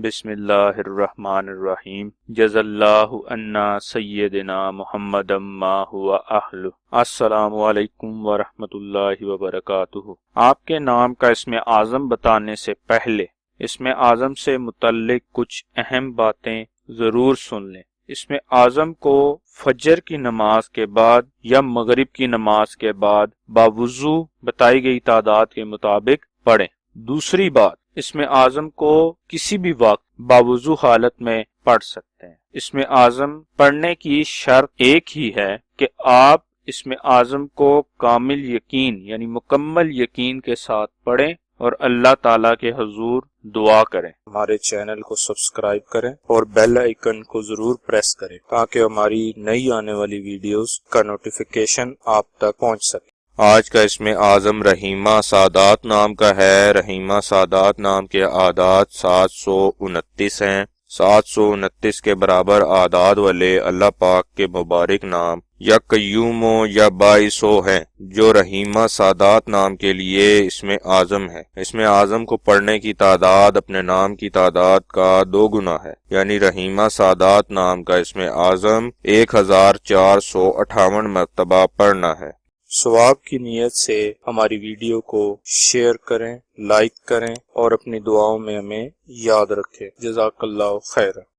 بسم اللہ الرحمن الرحیم جز اللہ عنا سیدنا محمد ما ہوا اہل۔ السلام علیکم ورحمۃ اللہ وبرکاتہ۔ آپ کے نام کا اسم اعظم بتانے سے پہلے اسم اعظم سے متعلق کچھ اہم باتیں ضرور سن لیں۔ اسم اعظم کو فجر کی نماز کے بعد یا مغرب کی نماز کے بعد باوضو بتائی گئی تعداد کے مطابق پڑھیں۔ دوسری بات، اسم اعظم کو کسی بھی وقت باوضو حالت میں پڑھ سکتے ہیں۔ اسم اعظم پڑھنے کی شرط ایک ہی ہے کہ آپ اسم اعظم کو کامل یقین یعنی مکمل یقین کے ساتھ پڑھیں اور اللہ تعالیٰ کے حضور دعا کریں۔ ہمارے چینل کو سبسکرائب کریں اور بیل آئیکن کو ضرور پریس کریں تاکہ ہماری نئی آنے والی ویڈیوز کا نوٹیفیکیشن آپ تک پہنچ سکے۔ آج کا اسم اعظم رحیمہ سعادات نام کا ہے۔ رحیمہ سعادات نام کے اعداد 729 ہیں۔ 729 کے برابر اعداد والے اللہ پاک کے مبارک نام یا قیوم یا باعثو ہیں جو رحیمہ سعادات نام کے لیے اسم اعظم ہے۔ اسم اعظم کو پڑھنے کی تعداد اپنے نام کی تعداد کا 2 گنا ہے، یعنی رحیمہ سعادات نام کا اسم اعظم 1458 مرتبہ پڑھنا ہے۔ ثواب کی نیت سے ہماری ویڈیو کو شیئر کریں، لائک کریں اور اپنی دعاؤں میں ہمیں یاد رکھیں۔ جزاک اللہ خیر۔